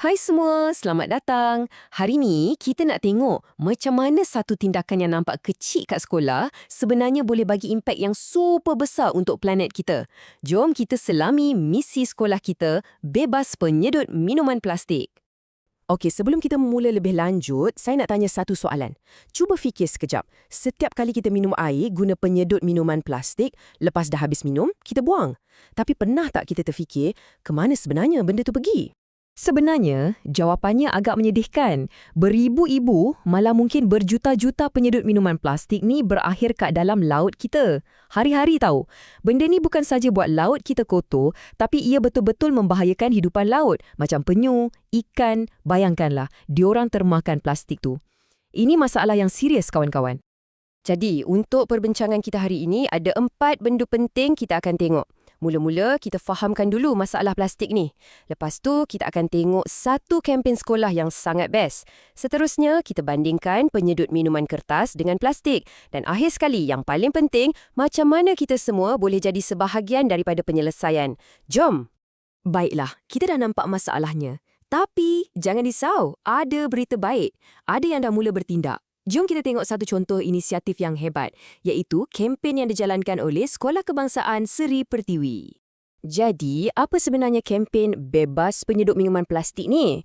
Hai semua, selamat datang. Hari ni kita nak tengok macam mana satu tindakan yang nampak kecil kat sekolah sebenarnya boleh bagi impak yang super besar untuk planet kita. Jom kita selami misi sekolah kita, bebas penyedut minuman plastik. Okey, sebelum kita mula lebih lanjut, saya nak tanya satu soalan. Cuba fikir sekejap. Setiap kali kita minum air guna penyedut minuman plastik, lepas dah habis minum, kita buang. Tapi pernah tak kita terfikir, ke mana sebenarnya benda tu pergi? Sebenarnya, jawapannya agak menyedihkan. Beribu-ibu, malah mungkin berjuta-juta penyedut minuman plastik ni berakhir kat dalam laut kita. Hari-hari tahu. Benda ni bukan saja buat laut kita kotor, tapi ia betul-betul membahayakan hidupan laut. Macam penyu, ikan, bayangkanlah, diorang termakan plastik tu. Ini masalah yang serius, kawan-kawan. Jadi, untuk perbincangan kita hari ini, ada 4 benda penting kita akan tengok. Mula-mula, kita fahamkan dulu masalah plastik ni. Lepas tu, kita akan tengok satu kempen sekolah yang sangat best. Seterusnya, kita bandingkan penyedut minuman kertas dengan plastik. Dan akhir sekali, yang paling penting, macam mana kita semua boleh jadi sebahagian daripada penyelesaian. Jom! Baiklah, kita dah nampak masalahnya. Tapi, jangan risau, ada berita baik. Ada yang dah mula bertindak. Jom kita tengok satu contoh inisiatif yang hebat, iaitu kempen yang dijalankan oleh Sekolah Kebangsaan Seri Pertiwi. Jadi, apa sebenarnya kempen bebas penyedut minuman plastik ni?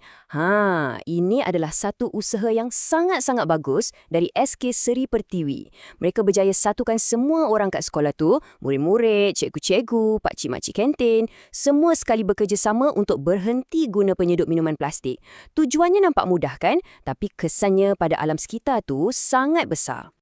Ini adalah satu usaha yang sangat-sangat bagus dari SK Seri Pertiwi. Mereka berjaya satukan semua orang kat sekolah tu, murid-murid, cikgu-cikgu, pakcik-makcik kantin, semua sekali bekerjasama untuk berhenti guna penyedut minuman plastik. Tujuannya nampak mudah kan? Tapi kesannya pada alam sekitar tu sangat besar.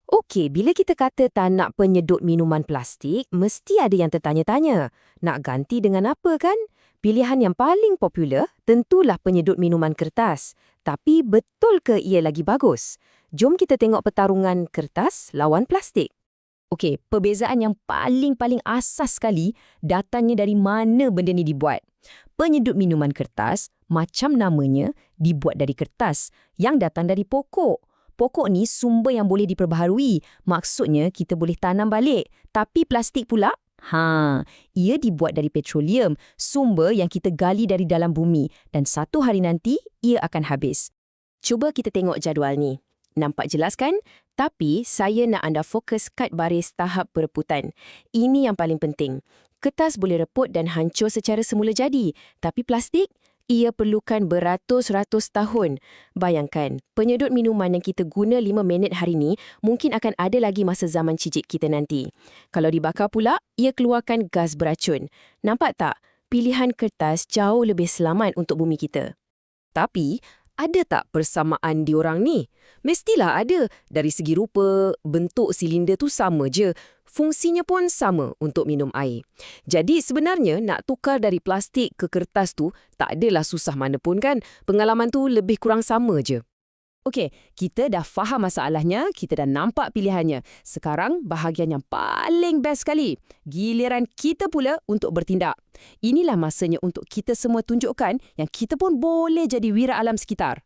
Okey, bila kita kata tak nak penyedut minuman plastik, mesti ada yang tertanya-tanya. Nak ganti dengan apa kan? Pilihan yang paling popular tentulah penyedut minuman kertas. Tapi betul ke ia lagi bagus? Jom kita tengok pertarungan kertas lawan plastik. Okey, perbezaan yang paling asas sekali datangnya dari mana benda ni dibuat. Penyedut minuman kertas, macam namanya, dibuat dari kertas yang datang dari pokok. Pokok ni sumber yang boleh diperbaharui. Maksudnya kita boleh tanam balik. Tapi plastik pula? Ia dibuat dari petroleum, sumber yang kita gali dari dalam bumi. Dan satu hari nanti, ia akan habis. Cuba kita tengok jadual ni. Nampak jelas kan? Tapi saya nak anda fokus kat baris tahap pereputan. Ini yang paling penting. Kertas boleh reput dan hancur secara semula jadi. Tapi plastik? Ia perlukan beratus-ratus tahun. Bayangkan, penyedut minuman yang kita guna 5 minit hari ni mungkin akan ada lagi masa zaman cicit kita nanti. Kalau dibakar pula, ia keluarkan gas beracun. Nampak tak? Pilihan kertas jauh lebih selamat untuk bumi kita. Tapi, ada tak persamaan diorang ni? Mestilah ada. Dari segi rupa, bentuk silinder tu sama je. Fungsinya pun sama untuk minum air. Jadi sebenarnya nak tukar dari plastik ke kertas tu tak adalah susah mana pun kan. Pengalaman tu lebih kurang sama je. Okey, kita dah faham masalahnya, kita dah nampak pilihannya. Sekarang bahagian yang paling best sekali. Giliran kita pula untuk bertindak. Inilah masanya untuk kita semua tunjukkan yang kita pun boleh jadi wira alam sekitar.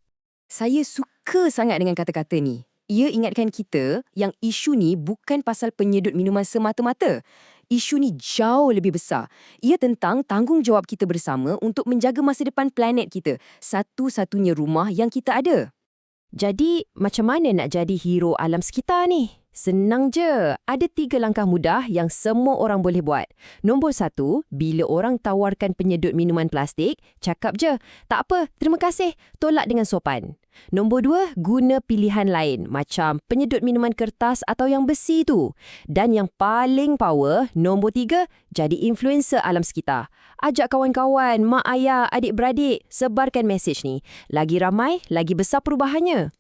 Saya suka sangat dengan kata-kata ni. Ia ingatkan kita yang isu ni bukan pasal penyedut minuman semata-mata. Isu ni jauh lebih besar. Ia tentang tanggungjawab kita bersama untuk menjaga masa depan planet kita. Satu-satunya rumah yang kita ada. Jadi, macam mana nak jadi hero alam sekitar ni? Senang je. Ada 3 langkah mudah yang semua orang boleh buat. Nombor 1, bila orang tawarkan penyedut minuman plastik, cakap je, tak apa, terima kasih, tolak dengan sopan. Nombor 2, guna pilihan lain, macam penyedut minuman kertas atau yang besi tu. Dan yang paling power, nombor 3, jadi influencer alam sekitar. Ajak kawan-kawan, mak ayah, adik-beradik, sebarkan mesej ni. Lagi ramai, lagi besar perubahannya.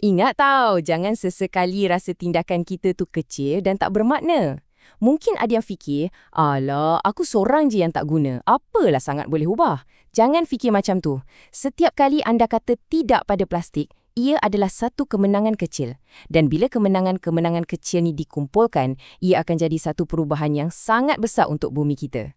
Ingat tau, jangan sesekali rasa tindakan kita tu kecil dan tak bermakna. Mungkin ada yang fikir, alah, aku seorang je yang tak guna. Apalah sangat boleh ubah. Jangan fikir macam tu. Setiap kali anda kata tidak pada plastik, ia adalah satu kemenangan kecil. Dan bila kemenangan-kemenangan kecil ni dikumpulkan, ia akan jadi satu perubahan yang sangat besar untuk bumi kita.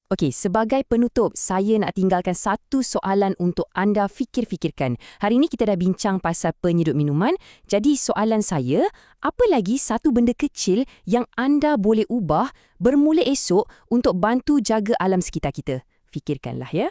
Okey, sebagai penutup, saya nak tinggalkan satu soalan untuk anda fikir-fikirkan. Hari ini kita dah bincang pasal penyedut minuman. Jadi soalan saya, apa lagi satu benda kecil yang anda boleh ubah bermula esok untuk bantu jaga alam sekitar kita? Fikirkanlah ya.